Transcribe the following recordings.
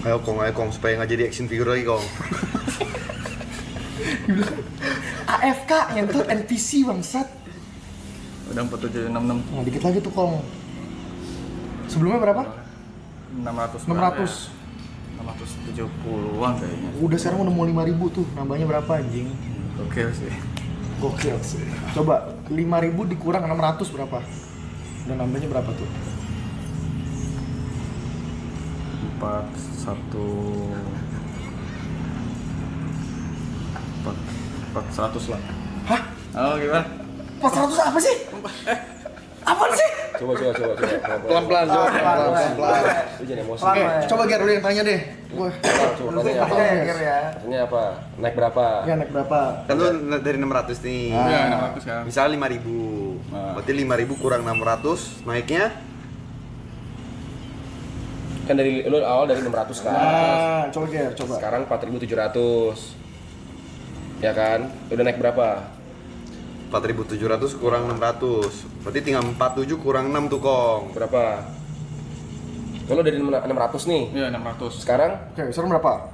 Ayo Kong, supaya nggak jadi action figure lagi Kong. AFK nyentuh NPC bangsat. Udah 4766. Nah, dikit lagi tuh Kong. Sebelumnya berapa? 600. 670-an kayaknya. Udah sekarang udah mau 5.000 tuh. Nambahnya berapa anjing? Oke sih. Gokil sih. Coba 5.000 dikurang 600 berapa? Udah nambahnya berapa tuh? 400 lah. Hah? Oh gimana? 400 apa sih? Apaan sih? Coba. Pelan-pelan. Lu jangan emosi. Oke, coba Ger dulu yang tanya deh. Gue. Coba tanya apa? Ger ya. Tanya apa? Naik berapa? Ya naik berapa? Kan lu dari 600 nih. Iya, 600 kan. Misalnya 5.000. Berarti 5.000 kurang 600, naiknya Kan dari lu awal dari 600 kan. Nah, coba Ger, coba. Sekarang 4.700. Ya kan? Udah naik berapa? 4.700 kurang 600. Berarti tinggal 47 kurang 6 tuh Kong. Berapa? Kalau dari 600 nih. Iya, 600. Sekarang Oke, sekarang berapa?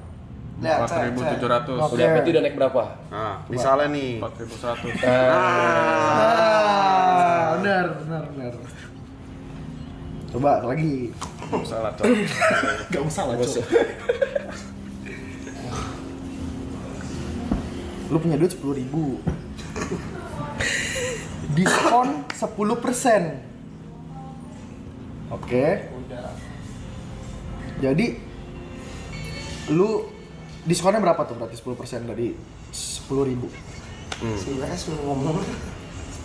4.700. Oke. udah berarti udah naik berapa? Nah, misalnya nih. 4.100. Benar. Coba lagi. Salah, Cok. Gak usah lah, Cok. Lu punya duit 10.000. Diskon 10%. Oke. Jadi lu diskonnya berapa tuh berarti 10% dari 10.000? Si US ngomong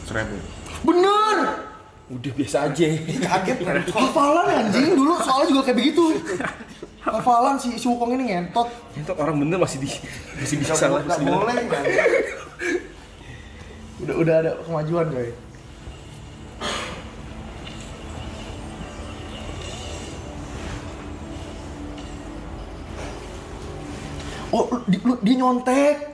1000. Bener! Udah biasa aja. Kaget kan? Hafalan anjing, dulu soalnya juga kayak begitu. Hafalan si Wukong ini ngentot. Itu orang bener masih bisa salah. Gak boleh kan? Udah ada kemajuan coy. Oh, dia nyontek.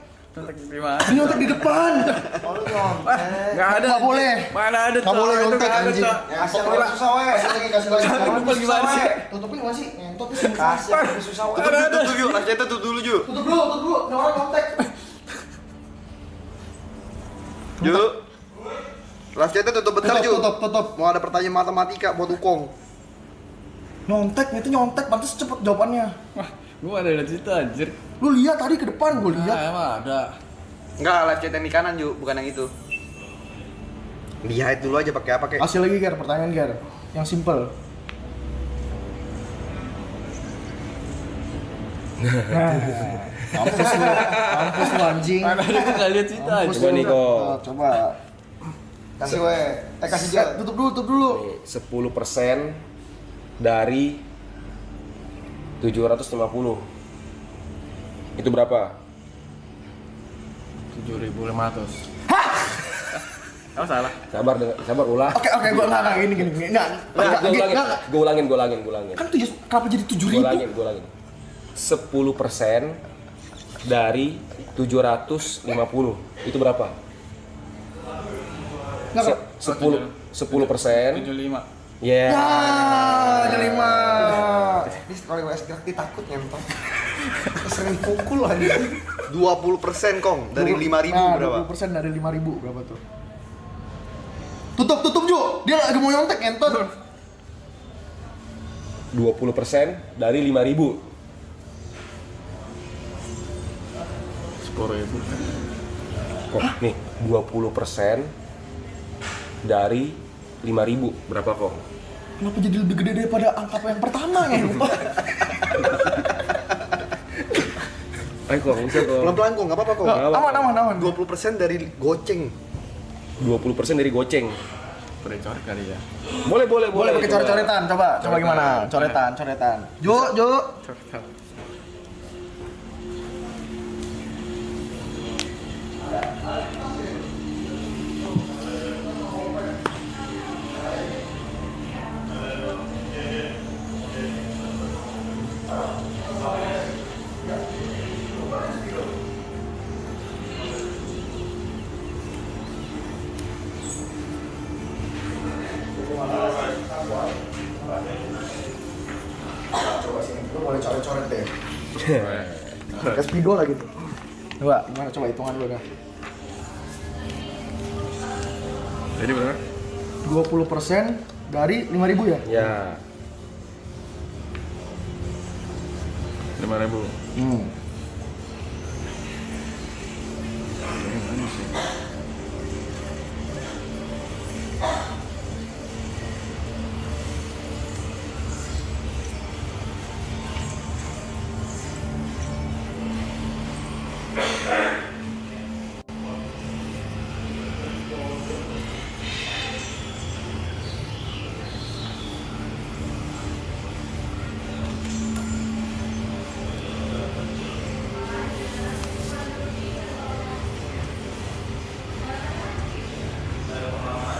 Gimana? Dia nyontek di depan. Oh lu nyontek. Enggak ada. Nggak boleh. Mana ada, Nggak boleh Cok. Itu nyontek, nggak ada, anjing. Cok. Kasih lagi susah we. Kasih lagi. Tutup gimana sih? Tutupin gimana sih? Ngentot nih. Kasih lagi susah we. Tutup dulu, Rasnya tutup dulu Ju. Tutup dulu. Ini orang nyontek. Ju. Rasnya tutup bentar Ju. Tutup. Mau ada pertanyaan matematika buat Ukong. Nyontek, itu nyontek. Pantes cepet jawabannya. Wah, gua ada cerita anjir. Lu lihat tadi ke depan, gue lihat. Emang ada. Enggak, live chat yang di kanan Ju, bukan yang itu. Lihat dulu aja pakai apa kayak. Kasih lagi Ger, pertanyaan Ger. Yang simple. Mampus lu anjing. Mana ada gua enggak lihat cerita Mampus aja. Coba lu. nih, Kong. Coba. Kasih we. Kasih Jel. Tutup dulu. Nih, 10% dari 750. Itu berapa? 7.500. Hah? Salah. Sabar ulah. Oke, gua enggak gini. Enggak. Gue ulangin. Kan tuh kenapa jadi 7.000? Gue ulangin. 10% dari 750 itu berapa? Enggak. 10%. 75. Ya. Ya, ada 5. Ini kalau US gerak ditakut ngentot. Sering pukul aja. 20% Kong dari 5.000 Nah, berapa? 20% dari 5.000 berapa tuh? Tutup Ju. Dia lagi mau nyontek ngentot. 20% dari 5.000. 10.000. Kok nih 20% dari 5.000 berapa kok? Kenapa jadi lebih gede daripada angka yang pertama ya? Ayo kok, bisa kok. Pelan-pelan Kong, enggak apa-apa Kong. Aman. 20% dari goceng. 20% dari goceng. Boleh coret kali ya. Boleh. Boleh pakai coret-coretan. Coba gimana? Coretan. Ju. Coret. Lu boleh coret-coret deh. Kayak spidol lagi tuh. Coba, gimana coba hitungan lu dah. Jadi berapa? 20% dari 5.000 ya? Ya. 5.000. Gimana sih?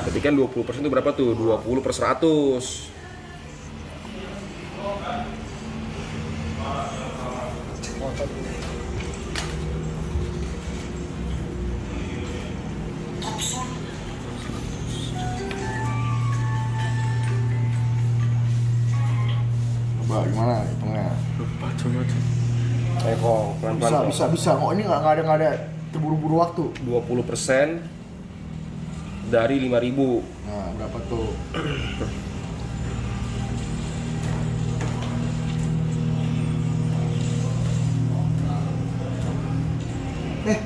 Berarti kan 20% itu berapa tuh? 20 per 100. Coba gimana hitungnya? Lupa coba. Ayo kok, pelan-pelan. Bisa. Oh ini nggak ada terburu-buru waktu. 20% dari 5.000. Nah, berapa tuh?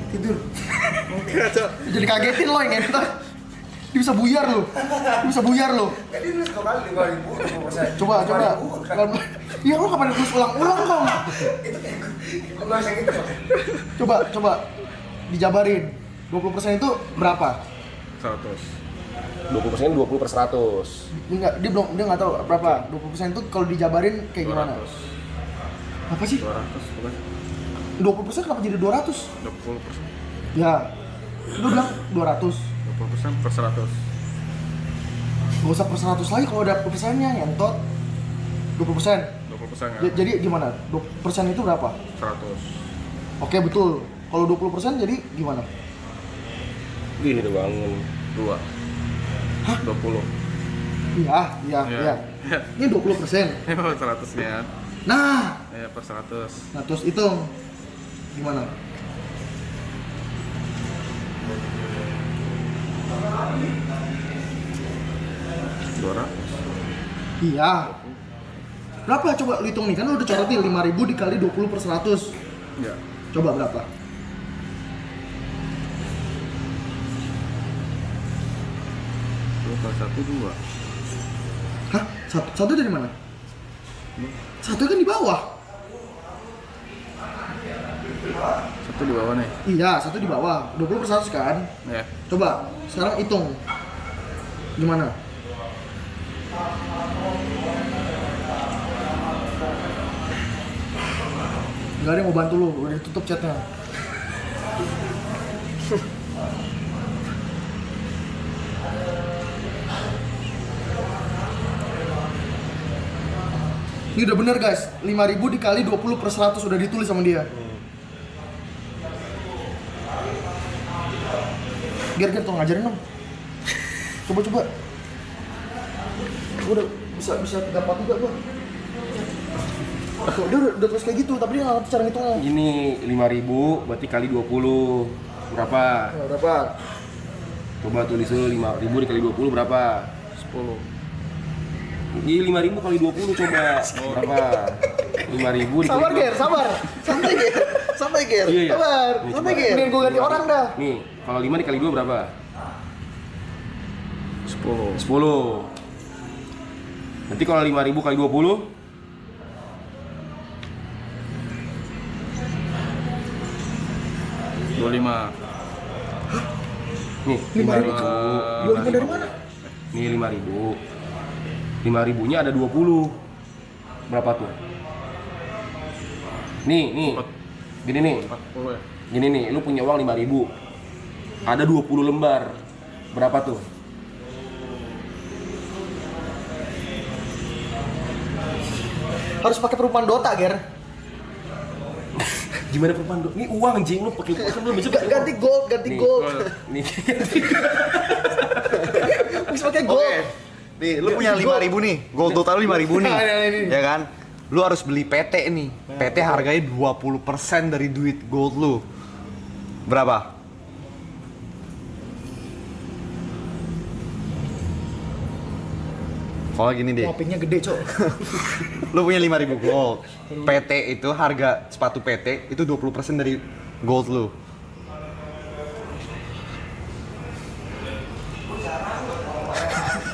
Tidur. Jadi kagetin lo yang ngentot. Dia bisa buyar lo. Kan dia nulis kembali 5.000. Coba. Iya lo kapan terus ulang-ulang kau? Itu kayak gue nggak bisa gitu loh. Coba dijabarin. 20% itu berapa? 100. 20% 20 per 100. Dia nggak tahu berapa. 20% itu kalau dijabarin kayak gimana? 200. Apa sih? 200 bukan? 20% kenapa jadi 200? 20%. Ya. Lu bilang 200. 20% per 100. Gak usah per 100 lagi kalau ada persennya, ngentot. 20%. 20% kan? Jadi gimana? 20% itu berapa? 100. Oke, betul. Kalau 20% jadi gimana? Gini udah bangun. 2. Hah? 20. Iya. Iya. Ini 20%. Ini per 100-nya. Nah, Ya per 100. nah terus hitung. Gimana? Iya. Berapa coba lu hitung nih? Kan lu udah coretin 5.000 dikali 20 per 100. Ya. Coba berapa? Dua kali 1 2. Hah? Satu dari mana? Satu kan di bawah. Satu di bawah nih. Iya, satu di bawah. 20 per 100 kan? Ya. Coba, sekarang hitung. Gimana? Gak ada yang mau bantu lu, udah tutup chatnya. Ini udah bener guys, 5.000 dikali 20 per 100 udah ditulis sama dia. Ger, tolong ngajarin dong. Coba. Gua udah bisa dapat juga gua. Tuh, dia udah tulis kayak gitu, tapi dia nggak ngerti cara ngitungnya. Ini 5.000 berarti kali 20. Berapa? Nah, berapa? Coba tulis dulu 5.000 dikali 20 berapa? 10. Ini 5.000 kali 20 coba. Berapa? 5.000 dikali Sabar 20. Ger, sabar. Santai Ger. Iya. Sabar. Nih, Santai coba. Ger. Mending gua ganti orang dah. Nih, kalau 5 dikali 2 berapa? 10. 10. Nanti kalau 5.000 kali 20 25. nih 5.000. 25 dari mana? Nih 5.000. 5.000-nya ada 20. Berapa tuh? Nih. Gini nih. 40 ya. Gini nih, lu punya uang 5.000. Ada 20 lembar. Berapa tuh? Harus pakai perumpamaan Dota, Ger. Gimana perumpamaan? Ini uang anjing, lu pakai uang kan lu bisa pakai Ganti gold. Nih. Bisa pakai gold. Oke. Nih, lu punya 5.000 nih. Gold total lu 5.000 nih. Nah, ini. Ya kan? lu harus beli PT nih. PT harganya 20% dari duit gold lu. Berapa? Kalau gini deh, Kopinya gede, Cok. lu punya 5.000 gold. PT itu harga sepatu PT itu 20% dari gold lu.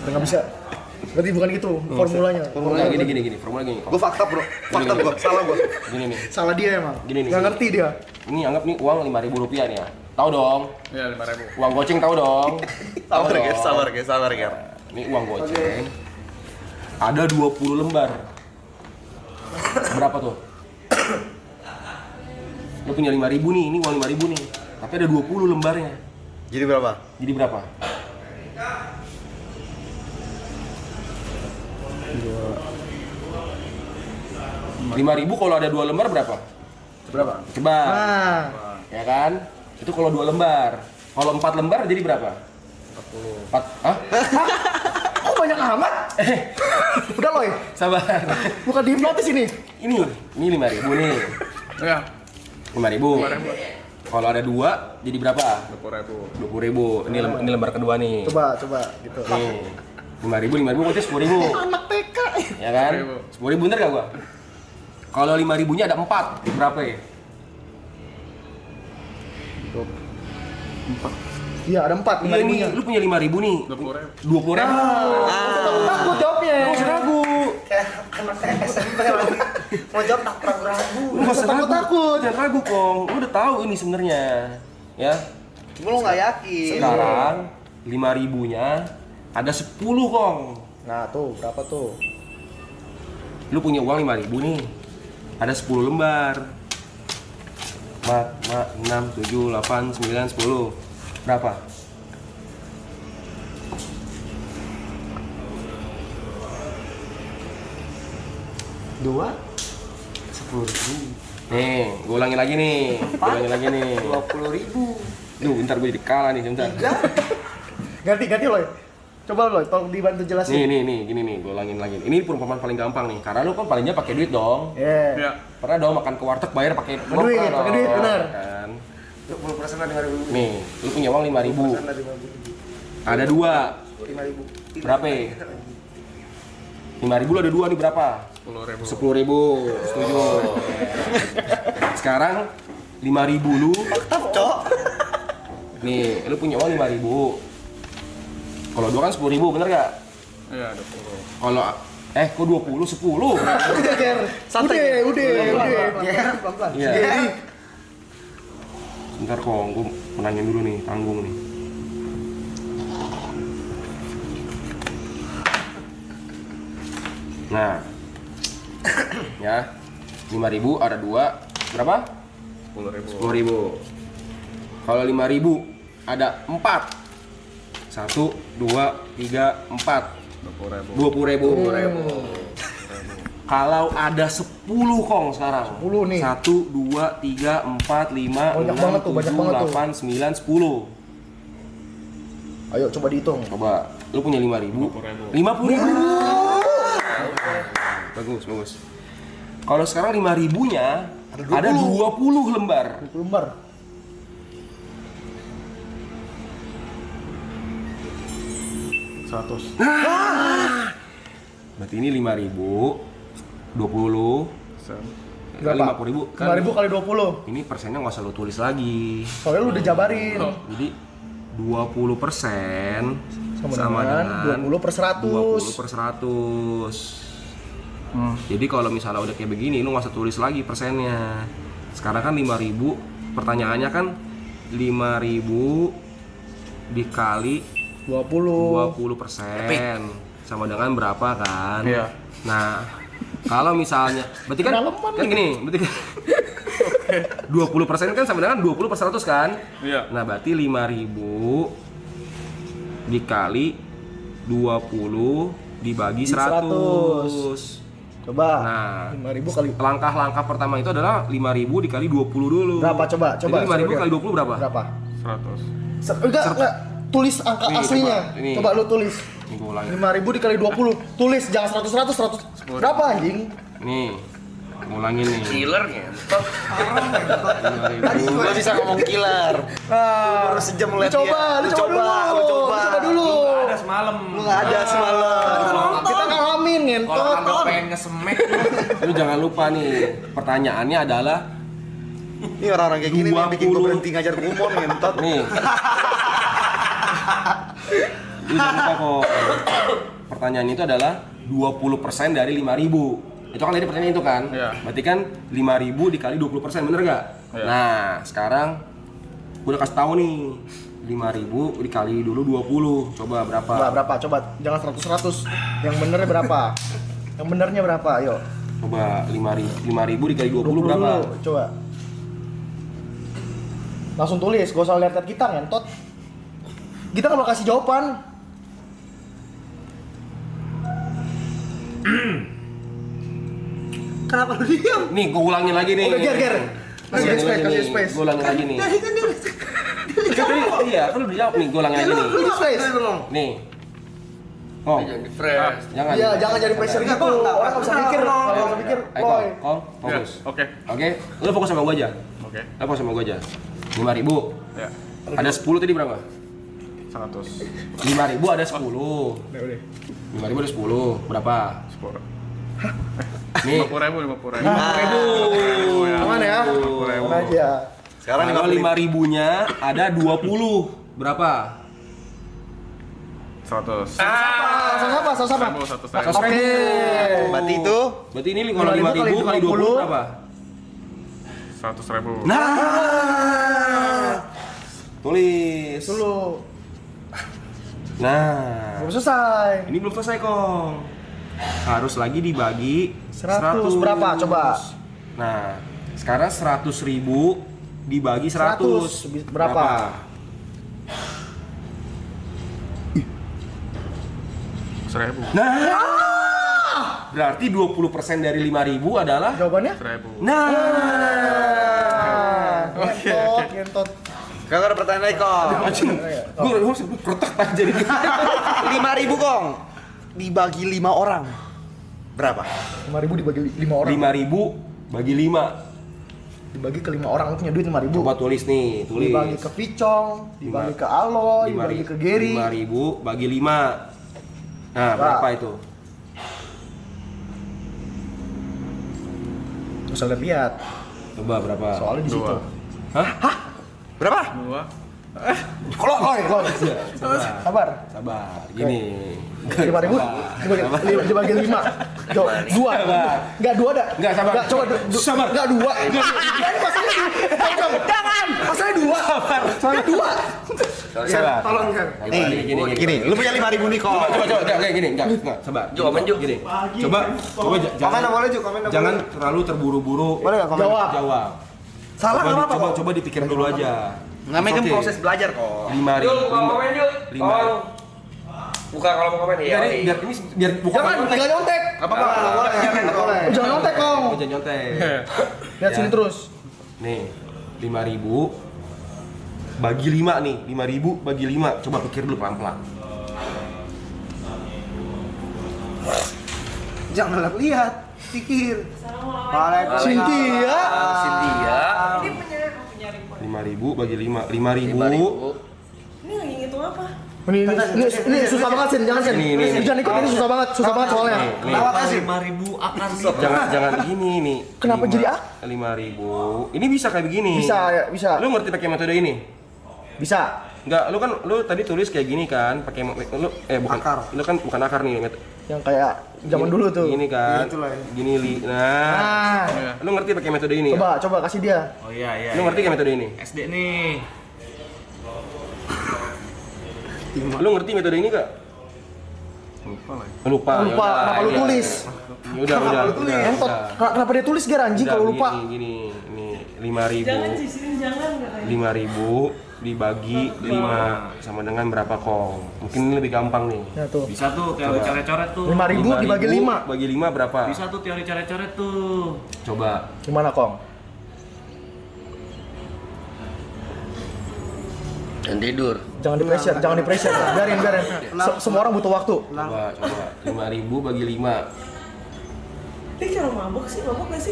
Udah nggak bisa. Berarti bukan gitu formulanya. Formula gini, formula gini. Gua fakta bro, fakta gua, salah gua. Gini nih. Salah dia emang. Gini nih, Nggak gini. ngerti dia. Ini anggap nih uang 5.000 rupiah nih ya. Tahu dong. Ya 5.000. Uang goceng tahu dong. Tahu Sabar dong. guys, sabar guys. Ini uang goceng. Ada 20 lembar. Berapa tuh? Lu punya 5.000 nih, ini uang 5.000 nih. Tapi ada 20 lembarnya. Jadi berapa? Jadi berapa? 5.000 kalau ada 2 lembar berapa? Berapa? Coba. Nah, Ya kan? Itu kalau 2 lembar. Kalau 4 lembar jadi berapa? 40. Hah? kok banyak amat? Udah loh, Sabar. bukan dihipnotis ini. Ini 5.000 nih. Ya. 5.000. Kalau ada 2 jadi berapa? 20.000. 20.000. Ini lembar kedua nih. Coba gitu. Nih. 5.000 berarti 10.000. Anak TK. Ya kan? 10.000 bener gak gua? Kalau 5.000-nya ada 4, berapa ya? Iya, ada 4 Iya nih, 5.000-nya. lu punya 5.000 nih. 20.000. 20.000. Takut jawabnya. Lu usah ragu. Kayak anak SMP lagi. Mau jawab tak ragu-ragu. Lu usah ragu. Takut. Jangan ragu, Kong. Lu udah tahu ini sebenarnya. Ya. Cuma lu nggak yakin. Sekarang 5.000-nya ada 10, Kong. Nah, tuh, berapa tuh? Lu punya uang 5.000 nih. Ada 10 lembar. 4, 6, 7, 8, 9, 10. Berapa? Dua. 10.000. Nih, gue ulangin lagi nih. 20.000. Duh, bentar gue jadi kalah nih, bentar. Ganti loh. Coba loh, tolong dibantu jelasin. Nih, gini nih, gue ulangin lagi. Ini perumpamaan paling gampang nih, karena lu kan palingnya pakai duit dong. Yeah. Ya. Pernah dong makan ke warteg bayar pakai Duit, lokal pakai duit, dong, benar. Kan? 20% lah dengan 5.000. Nih, lu punya uang 5.000. Ada 2. 5.000. Berapa? 5.000 lu ada 2 nih berapa? 10.000. 10.000. Setuju. Sekarang 5.000 lu. Cok. Nih, lu punya uang 5.000. Kalau 2 kan 10.000, bener gak? Iya, 20. Kalau kok 20, 10. Udah. Pelan-pelan. Iya. Bentar kok, gue menangin dulu nih, tanggung nih. Nah, ya, 5.000 ada 2, berapa? 10.000. 10.000. Kalau 5.000 ada 4. 1, 2, 3, 4. 20.000. 20.000. Kalau ada 10 Kong sekarang. 10 nih. 1, 2, 3, 4, 5, Banyak banget 6, tuh, banyak 7, banget tuh. 8, 9, 10. Ayo coba dihitung. Coba, lu punya 5.000. 50.000. 50.000. Bagus. Kalau sekarang 5.000-nya ada 20 lembar. 20 lembar. Berarti ini 5.000, 20, Berapa? 50.000 kan. 5.000 kali 20. Ini persennya nggak usah lu tulis lagi. Soalnya lu udah jabarin. Jadi 20% Sama dengan 20 per 100. 20 per 100. Jadi kalau misalnya udah kayak begini, lu nggak usah tulis lagi persennya. Sekarang kan 5.000, pertanyaannya kan 5.000 dikali 20% sama dengan berapa kan? Iya. Nah, kalau misalnya berarti kan Kedalaman kan gini, berarti kan 20% kan sama dengan 20 per 100 kan? Iya. Nah, berarti 5.000 dikali 20 dibagi 100. Coba. Nah, 5.000 kali langkah-langkah pertama itu adalah 5.000 dikali 20 dulu. berapa? Coba. Jadi 5.000 kali 20 berapa? Berapa? 100. Enggak. Tulis angka Nih, aslinya. ini. Coba lu tulis. Ini gue ulangin. 5.000 dikali 20. Tulis jangan 100. Berapa anjing? Nih, ngulangin nih. Killer ngentot. Gua bisa ngomong killer. Nah, Baru sejam lihat coba, dia. lu coba dulu. Ada semalam. Lu nggak ada semalam. Kita ngalamin Kalau ngentot. kambing pengen ngesemek Lu jangan lupa nih, pertanyaannya adalah Ini orang-orang kayak gini nih yang bikin gua 20. berhenti ngajar kumon ngentot. nih. Lu jangan lupa kok. Pertanyaan itu adalah 20% dari 5.000. Itu kan tadi pertanyaan itu kan? Iya. Berarti kan 5.000 dikali 20%, bener gak? Iya. Nah, sekarang gua udah kasih tahu nih. 5.000 dikali dulu 20. Coba berapa? Berapa? Coba jangan 100. Yang benernya berapa? Yang benernya berapa? Ayo. Coba 5.000 dikali 20 berapa? dulu. Coba. Langsung tulis, gak usah lihat kita ngentot. Kita nggak mau kasih jawaban. Kenapa lu diam? Nih, gua ulangin lagi nih. Udah, Ger. Kasih space, kasih space. Gua ulangin lagi nih. Kan tadi iya, kan udah jawab nih, gua ulangin lagi nih. Kasih space. Nih. Oh, Jangan di-fresh. jangan. Iya, jangan jadi pressure gitu. Orang nggak bisa mikir. Kalau nggak bisa mikir, Ayo, boy. Kol, fokus. Ya, oke. Oke, lu fokus sama gua aja. Oke. Lu fokus sama gua aja. 5.000. Ya. Ada 10 tadi berapa? 100. 5.000 ada 10. Udah. 5.000 ada 10. Berapa? 10. Nih. 50.000. Aman ya? 50.000. Aman aja. Sekarang Kalau 5.000-nya ada 20. Berapa? 100. Sama apa? 100. Oke. Berarti itu Berarti ini kalau 5.000 kali 20 berapa? 100.000. Nah. Tulis. Dulu. Nah. Belum selesai. Ini belum selesai, Kong. Harus lagi dibagi 100 berapa? Coba. Nah, sekarang 100.000 dibagi 100. 100 berapa? 1.000. Nah. Berarti 20% dari 5.000 adalah Jawabannya? 1.000. nah. Ngentot. Kagak ada pertanyaan lagi kong. Gue harus protek aja jadi. 5.000 kong. Dibagi 5 orang. Berapa? 5.000 dibagi 5 orang. 5.000 bagi 5. Dibagi ke 5 orang, lu punya duit 5.000. Coba tulis nih, tulis. Dibagi ke Picong, dibagi ke Aloy, dibagi ke Gary. 5.000 bagi 5. Nah, berapa itu? Bisa lihat. Coba berapa? Soalnya di situ. 2. Hah? Berapa? 2. Kalau Loy. Sabar. Sabar. Gini. 5.000 dibagi 5. Jo, 2. Enggak 2 ada. Enggak, sabar. Enggak, coba Sabar. Enggak 2. Ini masalahnya jangan. Masalahnya 2. Masalahnya 2. Sabar. Tolong kan. Nih, gini. Lu punya 5.000 nih kong. Coba, enggak gini, enggak. Sabar. Jo, aman, Jo. Gini. Coba jangan Boleh juga, komen jangan terlalu terburu-buru. Boleh nggak komen? Jawab. Salah enggak apa-apa. Coba dipikir dulu aja. Namanya kan Oke. proses belajar kok. 5.000. Jo, buka komen, Jo. 5. Buka kalau mau komen ya. Biar bukan Jangan, jangan nyontek. Apa-apa? Jangan nyontek, Kong. Oh, jangan nyontek. Lihat Ya. sini terus. Nih, 5.000 bagi 5 nih. 5.000 bagi 5. Coba pikir dulu pelan-pelan. Jangan lihat, pikir. Cynthia. Cynthia. 5.000 bagi 5. 5.000. 5.000. Ini lagi ngitung apa? Ini susah banget Sin, jangan Sin. Ini. Jangan ikut, ini susah banget soalnya. Nih. Kenapa sih? 5.000 akan Jangan gini nih. Kenapa jadi A? 5.000. Ini bisa kayak begini. Bisa, ya, bisa. Lu ngerti pakai metode ini? Bisa. Enggak, lu tadi tulis kayak gini kan, pakai bukan Akar. Lu kan bukan akar nih. Yang kayak zaman dulu tuh. Gini kan. Itulah ya. Gini nah. Nah, Lu ngerti pakai metode ini? coba kasih dia. Oh iya. Lu ngerti kayak metode ini? SD nih. Lu ngerti metode ini gak? Lupa lah. Lupa. Lupa, yaudah. kenapa lu Iya. tulis? Udah. Ngentot. Kenapa dia tulis Ger anjing Udah, kalau lupa? Gini, nih 5.000. Jangan sih, sini jangan katanya. 5.000 dibagi 5 sama dengan berapa kong? Mungkin ini lebih gampang nih. Ya tuh. Bisa tuh teori Coba. coret-coret tuh. 5.000 dibagi 5. Bagi 5 berapa? Bisa tuh teori coret-coret tuh. Coba. Gimana, Kong? Dan tidur. Jangan di pressure. Biarin. Semua orang butuh waktu. Coba. 5.000 bagi 5. Ini kalau mabok sih, mabok gak sih?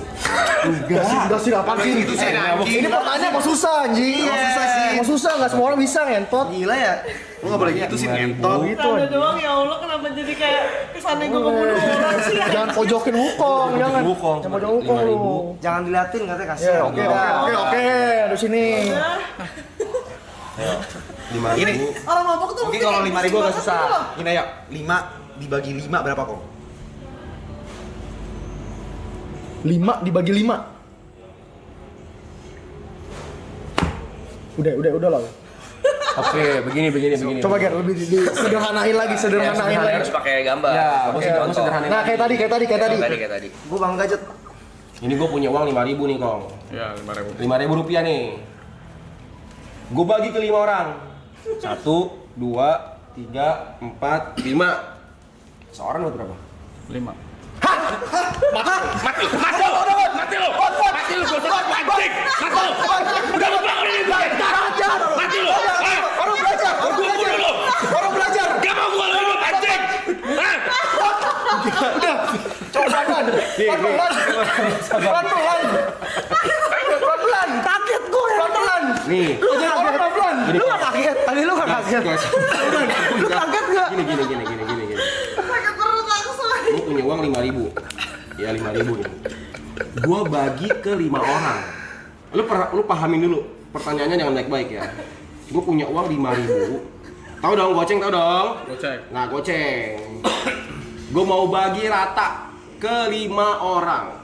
Udah sih apaan sih? Itu sih anjing. Ini pertanyaan mau susah anjing. Mau susah sih. Mau susah enggak semua orang bisa ngentot. Gila ya. Lu enggak boleh gitu sih ngentot. Gitu. Tanda doang ya Allah, kenapa jadi kayak kesannya gue ngebunuh orang sih? Jangan pojokin wukong, jangan. Wukong. Jangan pojok wukong lu. Jangan diliatin katanya Ya, kasihan. oke. Di sini. Nah, 5.000. Ini orang mabok tuh mungkin kalau 5.000 agak banget susah. gitu loh. Ini ya 5 dibagi 5 berapa kok? 5 dibagi 5. Udah lah. Oke, begini. Coba Ger, lebih sederhanain lagi. Harus pakai gambar. Ya, Pakai gua contoh. sederhanain. Nah, kayak tadi. Kayak tadi. Gue bangga Jod. Ini gue punya uang 5.000 nih, Kong. Ya, 5.000. 5.000 rupiah nih. Gue bagi ke 5 orang. 1, 2, 3, 4, 5. Seorang dapat berapa? 5. Pelan-pelan. Kaget gue. Pelan-pelan. Nih. Pelan-pelan. Lu enggak kaget? Tadi lu enggak kaget. Lu kaget enggak? Gini. Sakit perut langsung. Gue punya uang 5.000. Ya 5.000 nih. Gue bagi ke 5 orang. Lu pahamin dulu. Pertanyaannya jangan baik-baik ya. Gue punya uang 5.000. Tahu dong goceng, tahu dong? Goceng. Nah, goceng. Gue mau bagi rata ke 5 orang.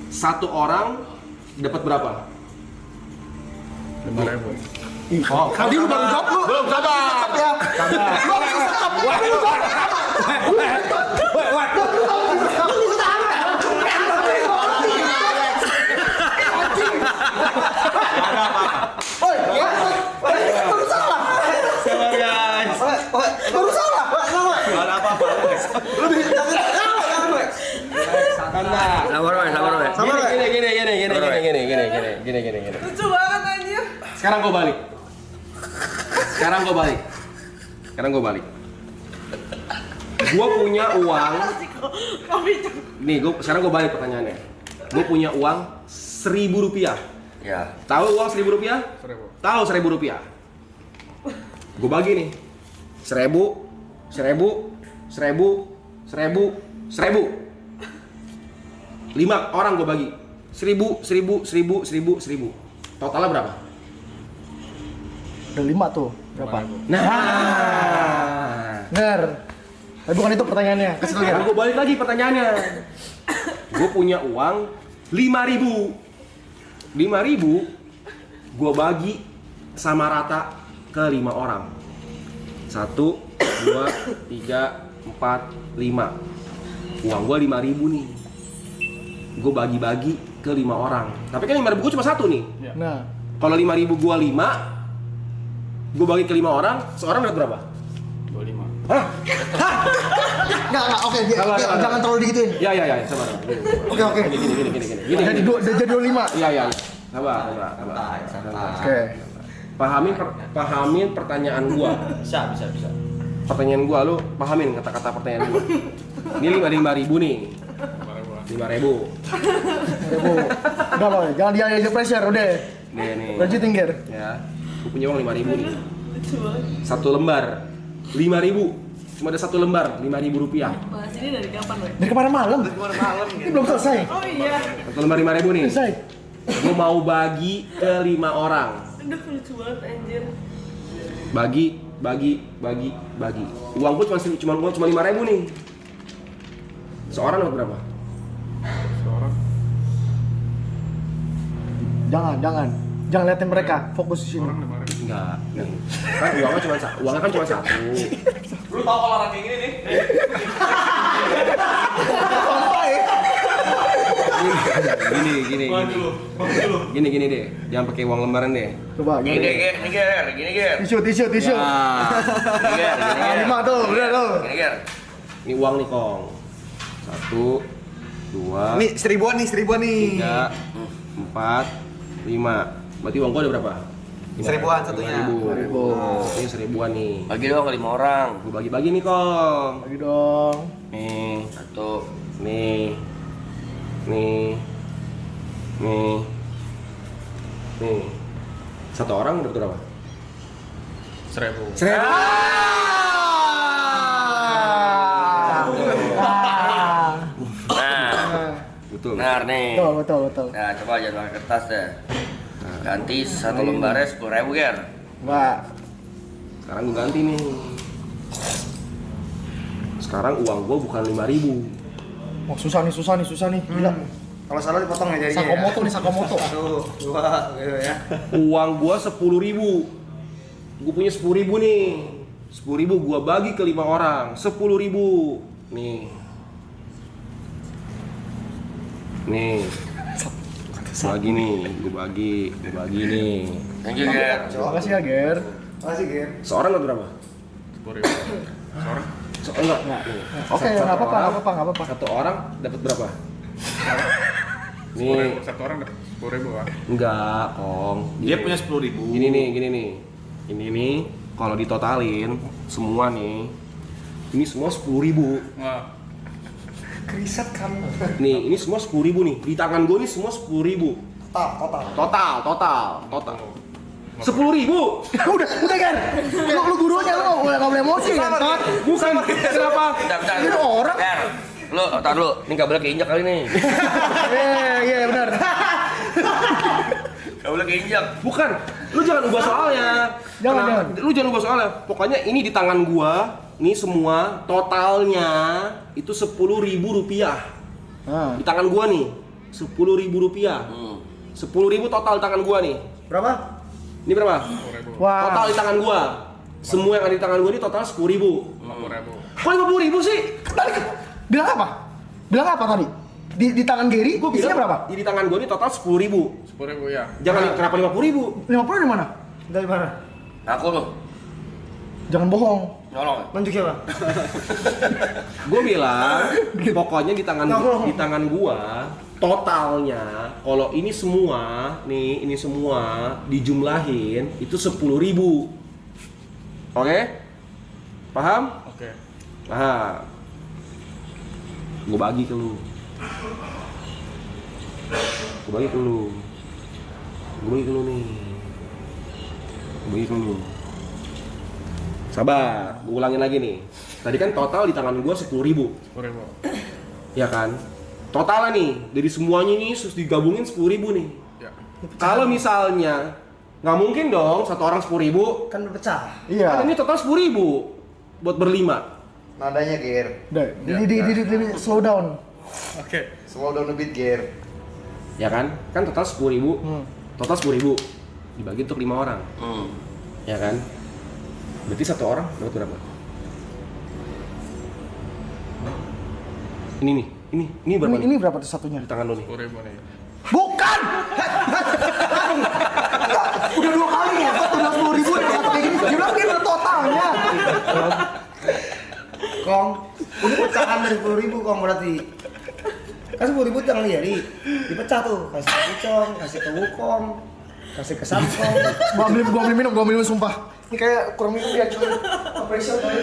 1 orang dapat berapa? 5.000. Oh, Tadi lu baru jawab lu. belum sabar. Ya. Sabar guys. Baru salah. Enggak ada apa-apa. Lebih jangan gue. Sabar, Wes. Gini. Lucu banget anjir. Sekarang gue balik. Gue punya uang. Nih, sekarang gue balik pertanyaannya. Gue punya uang 1.000 rupiah. Ya. Tahu uang 1.000 rupiah? 1.000. Tahu 1.000 rupiah. Gue bagi nih. 1.000, 5 orang gue bagi. 1.000. Totalnya berapa? Udah 5 tuh. Berapa? Nah. Nger. Tapi bukan itu pertanyaannya. Kasih tau Sekarang ya. gue balik lagi pertanyaannya. Gue punya uang 5.000. 5.000 gue bagi sama rata ke 5 orang. 1, 2, 3, 4, 5. Uang gue 5.000 nih. Gue bagi-bagi ke 5 orang. Tapi kan 5.000 gue cuma 1 nih. Nah, Kalau 5.000 gue 5, gue bagi ke 5 orang, seorang dapat berapa? 25. enggak, oke, jangan terlalu digituin. Ya, sabar. Oke. Gini. Jadi 25. Iya. Sabar. Oke. Pahamin pertanyaan gua. Bisa. Pertanyaan gua, lu pahamin kata-kata pertanyaan gua. Ini 5.000 nih. 5.000. Enggak loh, jangan dia pressure, udah. Nih. Lanjutin, Ger. Ya. Gua punya uang 5.000 nih. Lucu banget. 1 lembar 5.000. Cuma ada 1 lembar 5.000 rupiah. Bahas ini dari kapan, Wek? Dari kemarin malam. Ini belum selesai. Oh iya. 1 lembar 5.000 nih. Selesai. Gua mau bagi ke 5 orang. Aduh, lucu banget anjir. Bagi. Uang gua cuma 5.000 nih. Seorang dapat berapa? Seorang. Jangan liatin mereka, fokus di sini. Orang 5.000. Enggak. Nih. Kan uangnya kan cuma 1. Lu tahu olahraga kayak gini nih? Gini deh. Jangan pakai uang lembaran deh. Coba. Gini, Ger. Tisu. Ya. Gini, 5 tuh, udah tuh. Gini, Ger. Ini uang nih, Kong. 1, 2, Nih, 1.000-an nih. 3, 4, 5. Berarti uang gua ada berapa? 1.000-an satunya. 5.000. Ini 1.000-an nih. Bagi dong ke 5 orang. Gua bagi-bagi nih, Kong. Lagi dong. Nih. 1, Nih. Satu orang dapat berapa? 1000. Nah, Betul. benar nih. Betul. Nah, coba jangan pakai kertas deh. Ganti satu lembarnya 10.000 Ger. Mbak. Sekarang gue ganti nih. Sekarang uang gua bukan 5.000. Wah, susah nih. Gila. Kalau salah dipotong ya jadinya. Sakamoto. 1, 2 gitu ya. Uang gua 10.000. Gua punya 10.000 nih. 10.000 gua bagi ke 5 orang. 10.000. Nih. Bagi nih, gua bagi nih. Thank you Ger. Makasih ya, Ger. Makasih, Ger. Seorang dapat berapa? 10.000. Seorang? Enggak. Oke, nggak apa-apa. Satu orang dapat berapa? Nih. Satu orang dapat 10.000 kan? Enggak, Kong. Dia punya 10.000. Gini nih. Ini nih kalau ditotalin semua nih. Ini semua 10.000. Nah, Kriset kamu. Nih, ini semua 10.000 nih. Di tangan gue nih semua 10.000. Total. 10.000. Udah Ger. Lu gurunya lu nggak boleh emosi kan? Bukan. Kenapa? Bentar. Ini orang. Ger. Lu, tar dulu. Ini kabelnya keinjak kali nih. Iya benar. Kabelnya keinjak. Bukan. Lu jangan ubah soalnya. Jangan. Lu jangan ubah soalnya. Pokoknya ini di tangan gua, nih semua totalnya itu 10.000 rupiah. Di tangan gua nih 10.000 rupiah. 10.000 total di tangan gua nih. Berapa? Ini berapa? 10.000. Wah. Total di tangan gua. Semua yang ada di tangan gua ini total 10.000. 50.000. Kok 50.000 sih? Tadi bilang apa tadi? Di tangan Gary, Gua isinya bilang, berapa? Di tangan gua ini total 10.000. 10.000 ya. Jangan kenapa 50.000? 50 di mana? Dari mana? Aku lu. Jangan bohong. Nolong. Nunjuk siapa? Gue bilang pokoknya di tangan gua totalnya kalau ini semua nih ini semua dijumlahin itu 10.000. Oke? Paham? Oke. Nah, gue bagi ke lu. Gue bagi ke lu nih. Gue bagi ke lu. Sabar, gue ulangin lagi nih. Tadi kan total di tangan gue 10.000. 10.000. Ya kan? Totalnya nih, dari semuanya nih terus digabungin 10.000 nih. Ya. Kalau misalnya nggak mungkin dong satu orang 10.000. Kan berpecah. Kan Iya. ini total 10.000 buat berlima. Nadanya, Ger. Di slow down. Oke. Slow down a bit, Ger. Ya kan? Kan total 10.000. Total 10.000 dibagi untuk 5 orang. Ya kan? Berarti satu orang dapat berapa? Ini berapa? Ini berapa tuh satunya? Di tangan lo nih. 10.000 nih. Bukan! Udah 2 kali ya, udah 10.000 dan satu kayak gini. Dia bilang dia udah totalnya. Kong, ini pecahan dari 10.000 Kong berarti. Kan 10.000 jangan liari. Dipecah tuh, kasih ke Ucong, kasih ke Wukong, kasih ke Samsung. Gua ambil minum sumpah. Ini kayak kurang minum dia cuy. Pressure kali.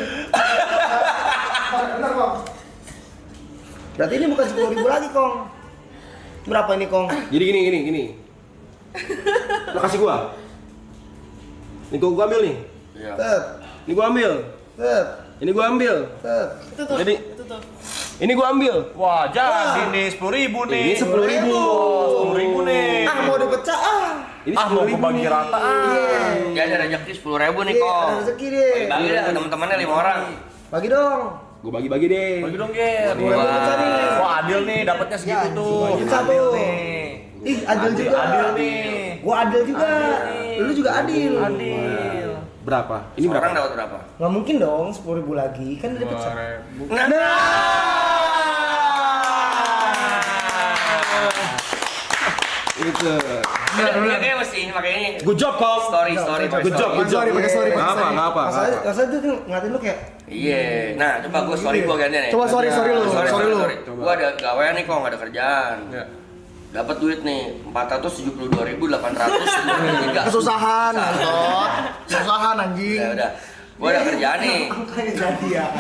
Bentar, Bang. Berarti ini bukan 10.000 lagi, Kong. Berapa ini, Kong? Jadi gini. Lo kasih gua. Ini gua ambil nih. Iya. Tet, Ini gua ambil. tet, Ini gua ambil. tet. Itu tuh. Jadi ini gua ambil. Wah, jadi nih 10.000 nih. Ini 10.000. 10.000 nih. Ah, mau dipecah ah. Ini Mau 10.000 bagi nih. rata. Ya ada rezeki 10.000 nih Iya, kok. ada rezeki deh. Bagi deh ke teman-temannya 5 orang. Bagi dong. Gua bagi-bagi deh. Bagi dong, Ger. 10.000 pecah nih. Wah, adil nih dapatnya segitu Ya, tuh. pecah tuh. Nih. Ih, adil juga. Adil nih. Gua adil juga. Lu juga adil. Adil. Berapa? Ini Orang berapa? dapat berapa? Nggak mungkin dong 10.000 lagi, kan udah dipecah. 2.000. Itu. Dia kayak mesti pakai ini. Good job, Kong. Story. Good job. Pakai story. Nggak apa. Rasanya tuh ngatain lu kayak Iya. Nah, coba gua story gua gantian nih. Coba sorry lu. Sorry lu. Gua ada gawean nih kok, nggak ada kerjaan. Ya. Dapat duit nih 472.893. Kesusahan, nonton. Kesusahan anjing. Ya udah. Gua ada kerjaan nih. angkanya jadi ya.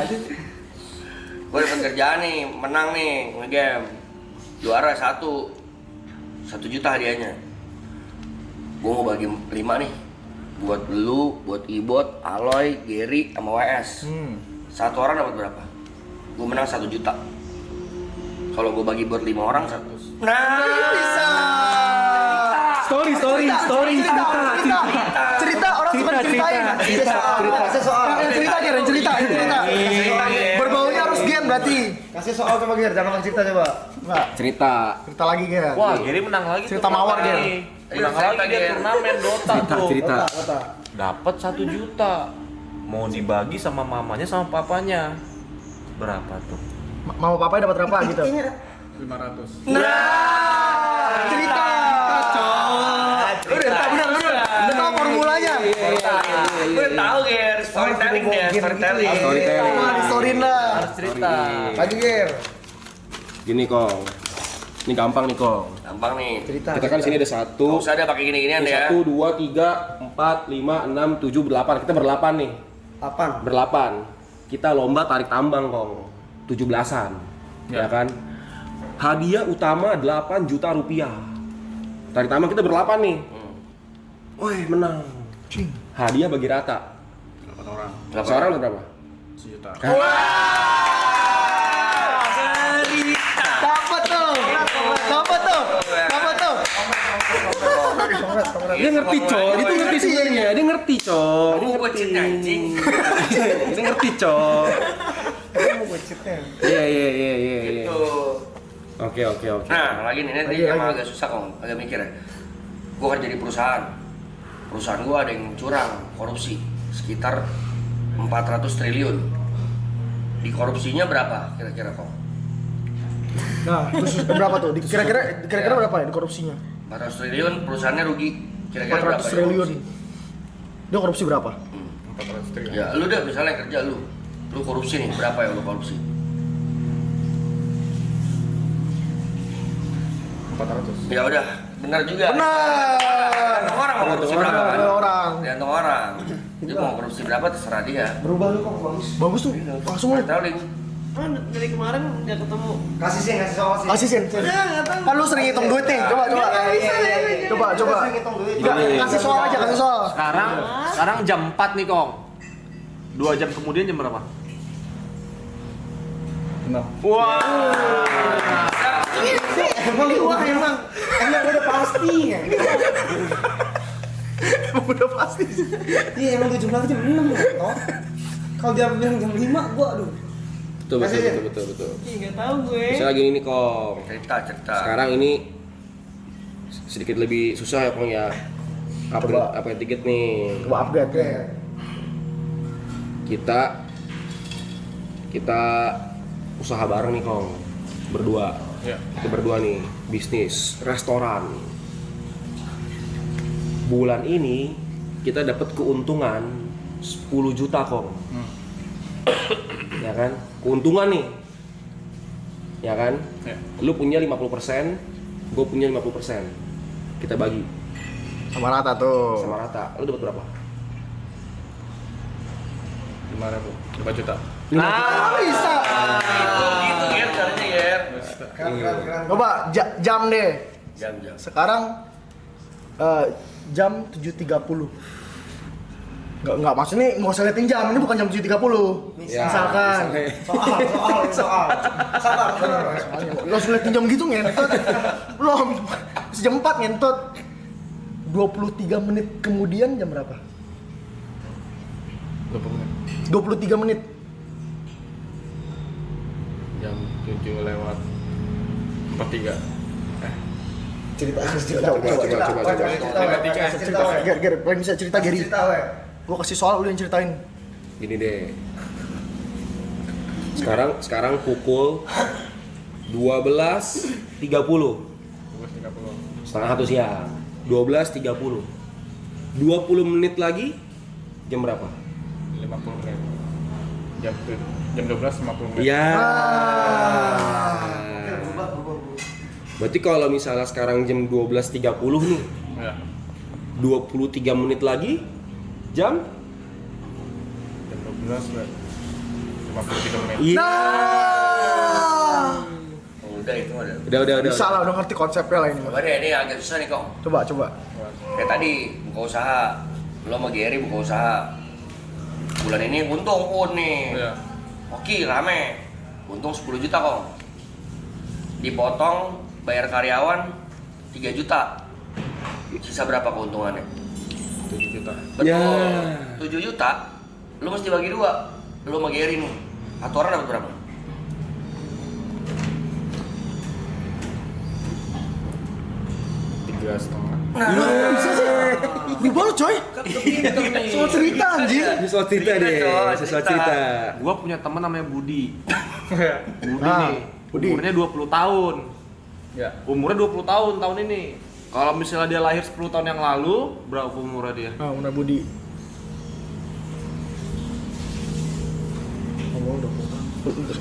Gue dapat kerjaan nih, menang nih, nge-game. Juara 1 juta hadiahnya. Gue mau bagi 5 nih. Buat lu, buat Ibot, Aloy, Gary, sama WS. Satu orang dapat berapa? Gue menang 1 juta. Kalau gue bagi buat 5 orang 100. Nah, Bisa. Story, Cerita orang suka ceritain. Kasih soal. Cerita. Berbaunya harus game berarti. Kasih soal coba Ger, jangan cerita coba. Enggak. cerita. Cerita lagi Ger. Wah, Gary menang lagi. Cerita mawar, Ger. Menang Iya, lagi dia Ger. turnamen Dota tuh. Cerita. Dapat 1 juta. Mau dibagi sama mamanya sama papanya. Berapa tuh? Mau papanya dapat berapa gitu? 500. Cerita. Udah benar. Udah tahu formulanya. gue tahu Ger, storytelling dia, storytelling. Wah, di-storyin lah. Cerita. Lagi Ger. Gini Kong. Ini gampang nih Kong. Gampang nih. Cerita. Kita kan sini ada 1. Gak usah ada pakai gini-ginian deh ya. 1, 2, 3, 4, 5, 6, 7, 8. Kita berlapan nih. Apaan? Berlapan. Kita lomba tarik tambang Kong. 17-an. Ya kan? Hadiah utama 8 juta rupiah. Tarik tambang kita berlapan nih. Woi, menang. Hadiah bagi rata. 8 orang. Seorang ada berapa? 1 juta. Dapat tuh. Dia ngerti coy, dia tuh ngerti sebenarnya. Dia ngerti coy. Dia Gue ngerti. cerita anjing. Dia ngerti coy. Kamu gue ceritain. Iya. Tuh. Oke. Nah, lagi nih, ini emang agak susah kok, agak mikir ya. Gue kerja di perusahaan gue ada yang curang, korupsi sekitar 400 triliun. Di korupsinya berapa kira-kira kok? Nah, terus berapa tuh? Kira-kira berapa ya di korupsinya? 400 triliun, perusahaannya rugi. Kira-kira berapa? 400 triliun. Dia korupsi berapa? 400 triliun. Ya, lu deh misalnya kerja lu korupsi nih, berapa yang lu korupsi? 400. Ya udah, benar juga. Benar. Tergantung orang mau korupsi berapa kan? Tergantung orang. Dia mau korupsi berapa terserah dia. Berubah lu kok bagus. Bagus tuh. Langsung lu. Storytelling. Dari kemarin nggak ketemu. Kasih soal sih. Kasih Sin. Kan lu sering hitung duit nih. Coba. Coba. Kasih soal aja, kasih soal. Sekarang jam 4 nih, Kong. 2 jam kemudian jam berapa? 6. Wah. Emang udah pasti ya. Udah pasti sih. Iya emang gue jumlah jam 6 ya. Kalau dia bilang jam 5 gua aduh. Betul. Ih, nggak tahu gue. Misalnya gini nih Kong. Cerita. Sekarang ini sedikit lebih susah ya Kong ya. Upgrade tiket nih. Coba upgrade ya. Kita usaha bareng nih Kong. Berdua. Ya. Kita berdua nih, bisnis restoran. Bulan ini kita dapat keuntungan 10 juta Kong. Ya kan? Keuntungan nih. Ya kan? Ya. Lu punya 50%, gue punya 50%. Kita bagi Sama rata tuh. sama rata. Lu dapat berapa? 5.000. 5 juta. Bisa. Gitu Ger, caranya Ger. Coba jam deh. Jam. Sekarang jam 7.30. Enggak maksudnya nggak usah liatin jam, ini bukan jam 7.30. Misalkan. Soal. Sabar. Langsung liatin jam gitu ngentot. Belum. Jam 4 ngentot. 23 menit kemudian jam berapa? 20 menit. 23 menit. Jam 7:43. Cerita. Ger, paling bisa cerita Geri. Gua kasih soal lu yang ceritain. Gini deh. Sekarang pukul 12.30. 12.30. Setengah 1 siang. 12.30. 20 menit lagi jam berapa? 50 menit. Jam 12.50 menit. Iya. Berarti kalau misalnya sekarang jam 12.30 nih, Ya. 23 menit lagi jam? Jam 12 53 menit. Iya. Udah itu ada. Udah. Bisa lah, udah ngerti konsepnya lah ini mah. Coba deh, ini agak susah nih kong. Coba. Kayak tadi buka usaha, lo sama Gary buka usaha. Bulan ini untung nih. Iya. Oke, rame. Untung 10 juta kong. Dipotong bayar karyawan 3 juta. Sisa berapa keuntungannya? 7 juta. Betul. Ya. 7 juta. Lo mesti bagi 2. Lo sama Gary nih. Satu orang dapat berapa? Tiga setengah. Nah, bisa sih. Berubah lu coy. Soal cerita anjing. Sesuatu cerita deh, sesuatu cerita. Gua punya teman namanya Budi. Budi Ah, nih. Budi. Umurnya 20 tahun. Ya. Umurnya 20 tahun ini. Kalau misalnya dia lahir 10 tahun yang lalu, berapa umurnya dia? Ah, Una Budi.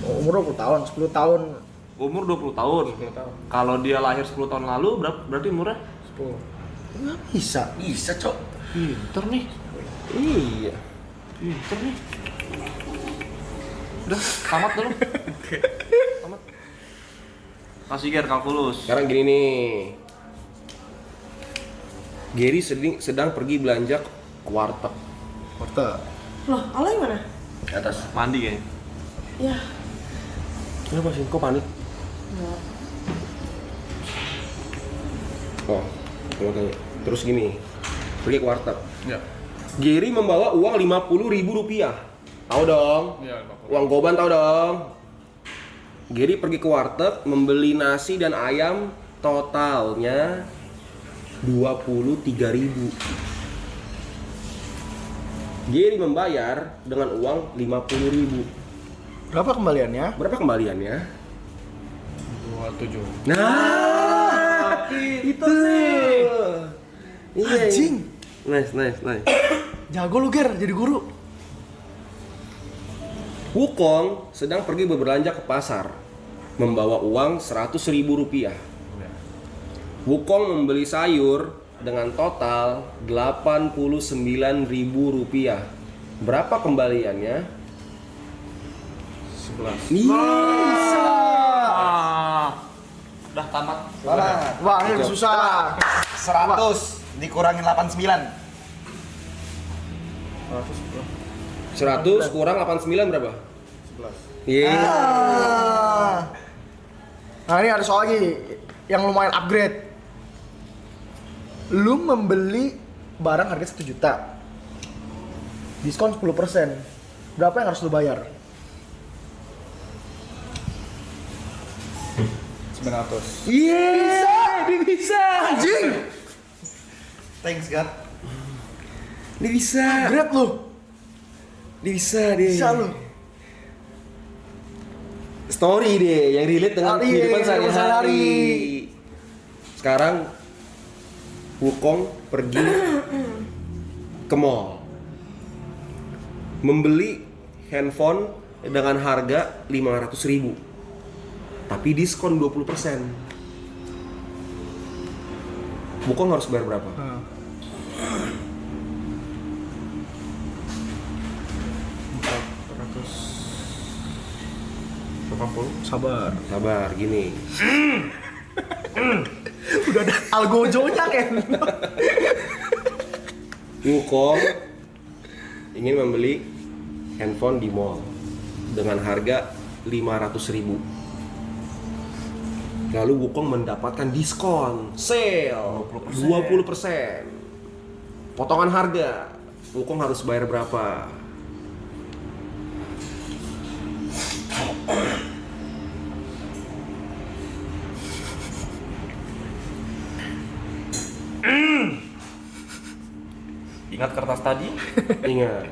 Umur 20 tahun, 10 tahun. Umur 20 tahun. Kalau dia lahir 10 tahun lalu, berarti umurnya? Nggak bisa. Bisa, Cok. Pinter nih. Iya. Pinter nih. Udah, tamat dulu. Tamat. Kasih Ger kalkulus. Sekarang gini nih. Gary sedang pergi belanja ke warteg. Warteg. Loh, Ala yang mana? Di atas. Mandi kayaknya. Ya. Kenapa sih? Kok panik? Enggak. Oh, mau tanya. Terus gini, pergi ke warteg. Iya. Gary membawa uang 50.000 rupiah. Tahu dong? Iya, Uang goban tahu dong? Gary pergi ke warteg membeli nasi dan ayam totalnya 23.000. Gary membayar dengan uang 50.000. Berapa kembaliannya? Berapa kembaliannya? 27. Nah, itu sih. Iya. Anjing. Nice. Jago lu Ger, jadi guru. Wukong sedang pergi berbelanja ke pasar, membawa uang 100.000 rupiah. Wukong membeli sayur dengan total 89.000 rupiah. Berapa kembaliannya? 11. Bisa. Udah tamat. Wah, ini udah susah. 100 dikurangin 89. 100 kurang 89 berapa? 11. Iya. Nah, ini ada soal lagi yang lumayan upgrade. Lu membeli barang harga 1 juta. Diskon 10%. Berapa yang harus lu bayar? 900. Iya, dia bisa. Anjing. Thanks God. Dia bisa. Upgrade lu. Dia bisa dia. Bisa lu. Story deh yang relate dengan Iya, kehidupan kehidupan sehari-hari. Sekarang Wukong pergi ke mall membeli handphone dengan harga 500.000 tapi diskon 20%. Wukong harus bayar berapa? Sabar. Sabar, gini. Udah ada algojonya kan. Wukong ingin membeli handphone di mall dengan harga 500.000. Lalu Wukong mendapatkan diskon, sale 20%. Potongan harga. Wukong harus bayar berapa? Ingat kertas tadi? Ingat,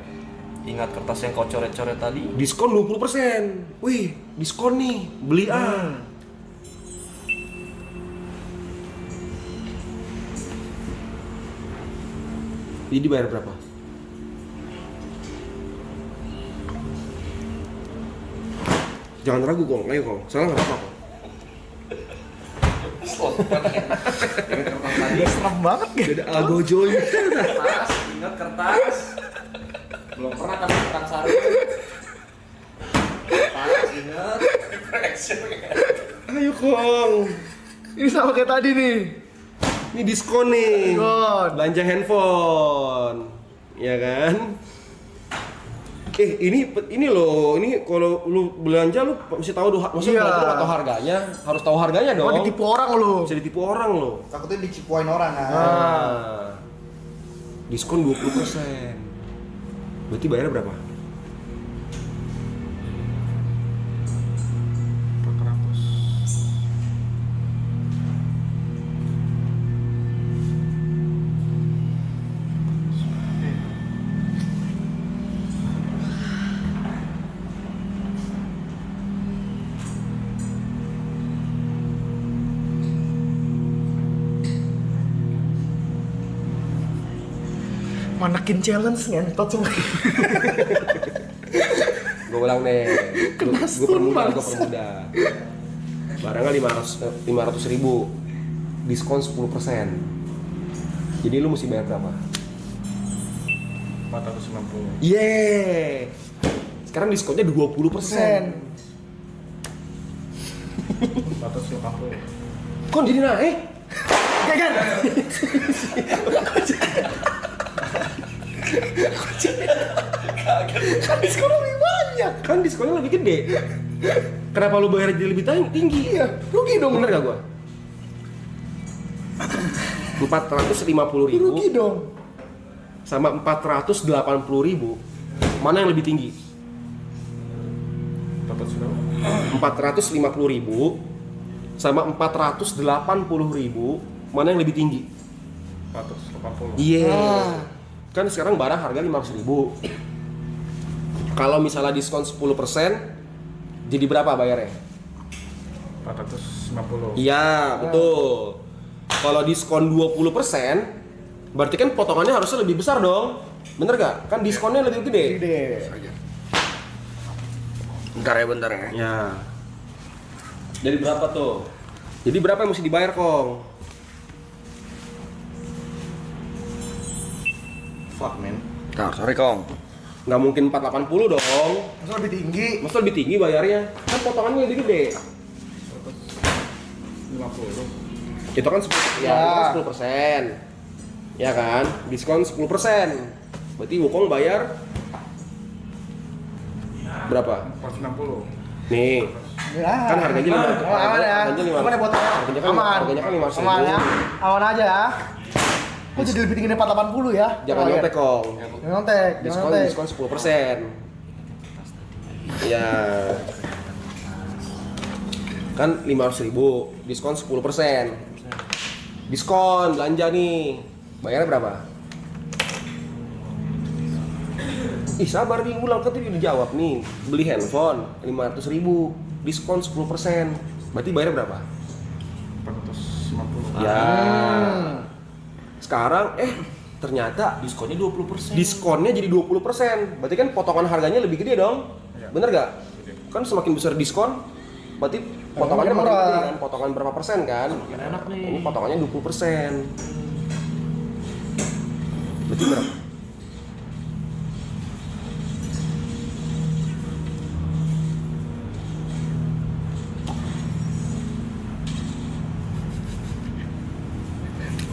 Ingat kertas yang kau coret-coret tadi? diskon 20%. Wih, diskon nih, beli ah. Jadi bayar berapa? Jangan ragu Kong, ayo Kong, salah nggak apa-apa Kong. Udah serem banget kan. Ada algojonya. Kertas, ingat kertas. Belum pernah kan tukang sarung. Kertas, ingat. Ayo Kong. Ini sama kayak tadi nih. Ini diskon nih. Diskon. Belanja handphone. Ya kan? Ini loh, ini kalau lu belanja lu mesti tahu maksudnya Iya. belanja lu tahu harganya, harus tahu harganya dong. Oh, ditipu orang lu. Bisa ditipu orang loh. Takutnya dicipuin orang kan. Nah. Diskon 20%. Berarti bayarnya berapa? 400. Manakin challenge ngentot semua. Gue ulang deh. Kena Gue permudah, gue bangsa. permudah. Barangnya 500 ribu, diskon 10%. Jadi lu mesti bayar berapa? 490. Yeay. Sekarang diskonnya 20%. 480. Kok jadi naik? Kan? Kan diskon lebih banyak. Kan diskonnya lebih gede. Kenapa lu bayar jadi lebih tinggi? Iya, rugi dong. Bener gak gua? 450 ribu Rugi dong. sama 480 ribu, mana yang lebih tinggi? 450 ribu sama 480 ribu, mana yang lebih tinggi? 480. Iya. Kan sekarang barang harga 500 ribu. Kalau misalnya diskon 10%, jadi berapa bayarnya? 450. Iya, betul. Kalau diskon 20%, berarti kan potongannya harusnya lebih besar dong. Bener gak? Kan diskonnya lebih gede. Gede. Bentar ya. Ya. Jadi berapa tuh? Jadi berapa yang mesti dibayar, Kong? Fuck man. Nah, sorry Kong. Nggak mungkin 480 dong. Masa lebih tinggi? Masa lebih tinggi bayarnya? Kan potongannya lebih gede. 50. Itu kan 10%. Ya, itu kan 10%. Ya kan? Diskon 10%. Berarti Wukong bayar berapa? 460. Nih. Ya. Kan harganya 500. Aman ya. Harganya 500. Aman ya buat Harganya kan aman. harganya kan 500 Aman ya. ribu. Aman aja ya. Kok jadi lebih tinggi dari 480 ya? Jangan Oh, iya. nyontek, Kong. Jangan nyontek. Jangan Diskon nyontek. diskon 10%. Ya. Kan 500 ribu, diskon 10%. Diskon belanja nih. Bayarnya berapa? Ih, sabar nih, ulang kan tadi udah jawab nih. Beli handphone 500 ribu, diskon 10%. Berarti bayarnya berapa? 450. Ya. Sekarang ternyata Diskonnya 20%. diskonnya jadi 20%. Berarti kan potongan harganya lebih gede dong. Iya. Bener gak? Kan semakin besar diskon, berarti potongannya makin murah. gede kan? Potongan berapa persen kan? Makin enak nih. Ini potongannya 20%. Berarti berapa?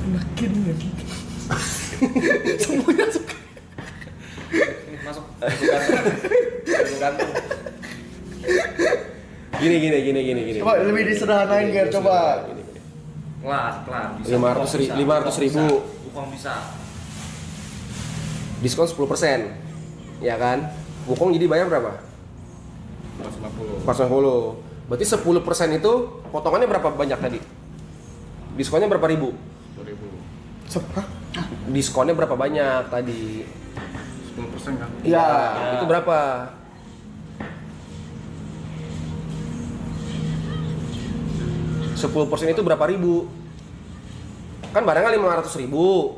Makin ya. Semuanya suka. Masuk gantung. Gini. Coba lebih disederhanain Ger, coba. Gini. Kelar. 500 ribu. Wukong bisa. Diskon 10%. Ya kan? Wukong jadi bayar berapa? 450. 450. Berarti 10% itu potongannya berapa banyak tadi? Diskonnya berapa ribu? 2000. Diskonnya berapa banyak tadi? 10% kan? Iya. Itu berapa? %10 itu berapa ribu? Kan barangnya 500 ribu.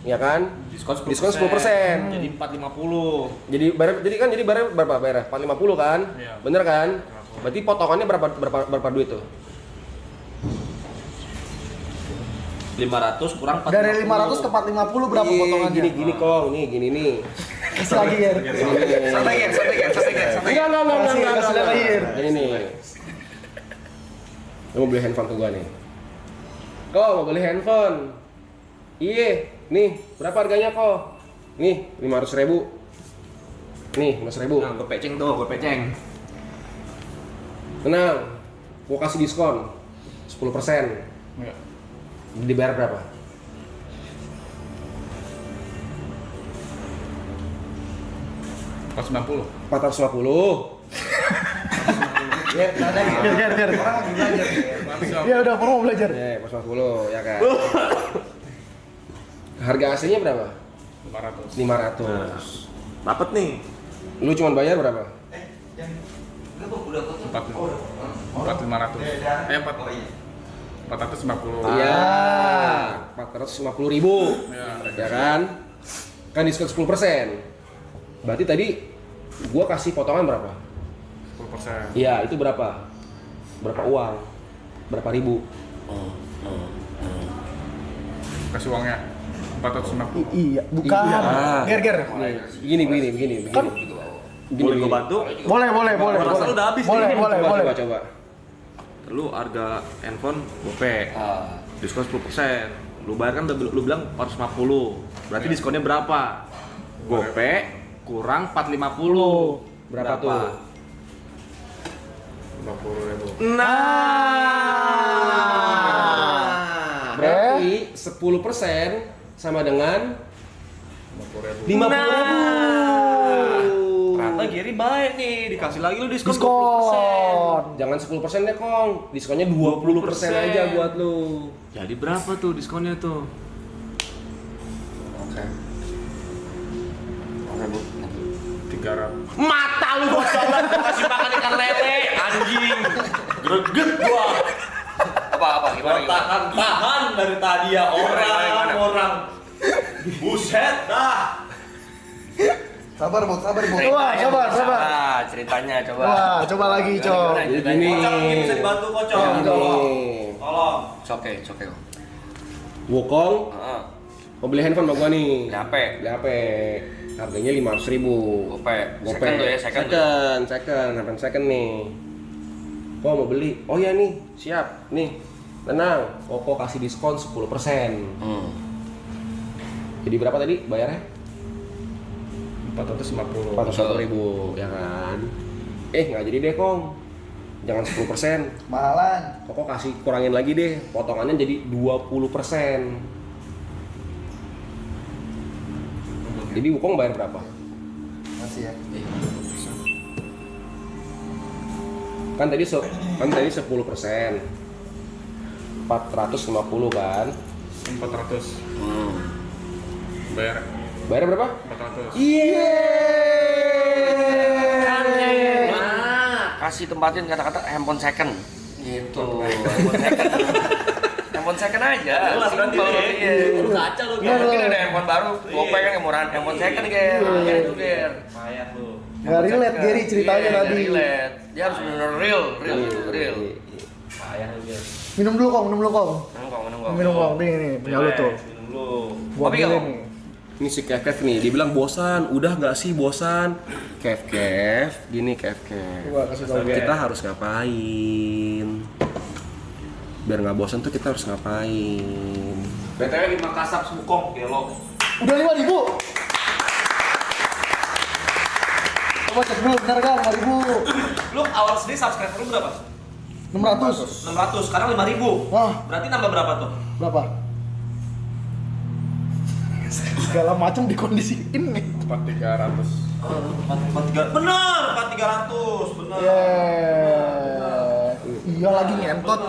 Ya kan? Diskon 10%. Diskon 10%. Jadi 450. Jadi barang berapa bayar? 450 kan? Iya. Bener kan? Berarti potongannya berapa duit tuh? 500 kurang 450. Dari 500 ke 450 berapa potongannya? Gini Kong, nih gini nih. Kasih lagi Ger. Santai ya. Enggak. Kasih lagi Ger. Ini nih. Lu mau beli handphone ke gua nih. Kok mau beli handphone? Iya, nih berapa harganya kok? Nih 500.000. Nih 500.000. Nah, gue peceng tuh, gue peceng. Tenang, gua kasih diskon 10%. Iya. Dibayar berapa? $450. 450. Ya, karena Biar. orang lagi belajar. Ya udah, mau belajar. Ya, 450 ya kan. Harga aslinya berapa? 500. 500. Dapet nih. Lu cuma bayar berapa? 4.500. 450. Iya. 450.000. Ya kan? Kan diskon 10%. Berarti tadi gua kasih potongan berapa? 10%. Iya, itu berapa? Berapa uang? Berapa ribu? Kasih uangnya 450. Iya, bukan. Iya. Ger. Begini. Kan Boleh gue bantu? boleh. Gua rasa lu udah habis Boleh, nih. boleh. Coba. Lu harga handphone gope. Diskon 10%. Lu bayar kan lu bilang 450. Berarti diskonnya berapa? Gope kurang 450. Berapa tuh? 50.000. Nah. Berarti 10% sama dengan 50.000. 50.000. Ternyata Gary baik nih, dikasih lagi lu diskon 20%. diskon. Jangan 10% deh, Kong. Diskonnya 20% aja buat lu. Jadi berapa tuh diskonnya tuh? Oke Bu. 300. Mata lu bocolan, gua kasih makan ikan lele, anjing. Greget gua. Apa gimana? Tahan dari tadi ya orang. Buset dah. Sabar, Bu. Wah, sabar. Ah, ceritanya coba. Wah, coba lagi, Cok. Jadi gini. Kocok mungkin bisa dibantu kocok. Tolong. Oke. Wukong Heeh. mau beli handphone sama gua nih. HP. Beli HP. Harganya 500.000. Gope. Second tuh ya, second. Handphone second nih. Kok mau beli? Oh ya nih, siap. Nih, tenang. Koko kasih diskon 10%. Jadi berapa tadi bayarnya? 450. 450.000, ya kan? Nggak jadi deh, Kong. Jangan 10%. Mahalan. Koko kasih kurangin lagi deh. Potongannya jadi 20%. Jadi Wukong bayar berapa? Masih ya. Kan tadi 10%. 450 kan? 400. Bayar Bayar berapa? 400. Kasih tempatin kata-kata handphone second. Gitu. Handphone second aja. Jelas kan Simple, dia. iya. Lu kaca lu. Nggak mungkin ada handphone baru. Gope kan yang murahan handphone second Ger. Gitu Ger. Payah lu. Nggak relate, Gary, ceritanya Iya, tadi. nggak relate. Dia harus benar real. Payah lu dia. Minum dulu, Kong. Minum kok. Minum, Kong. Nih, punya lu tuh. Minum lu. Gua Kopi ambilin nggak, nih. Ini si Kev nih, dibilang bosan. Udah nggak sih bosan? Kev, gini Kev. Gua kasih tau Kita harus ngapain? Biar nggak bosan tuh kita harus ngapain? BTW 5 kasap Wukong, gelo. Udah 5.000. Coba cek dulu, benar kan? 5.000. Lu awal sendiri subscriber lu berapa? 600. 600, sekarang 5.000. Wah, Berarti nambah berapa tuh? berapa? Segala macam dikondisiin nih. 4.300. 4.300. Bener, 4.300. Bener. Iya lagi ngentot.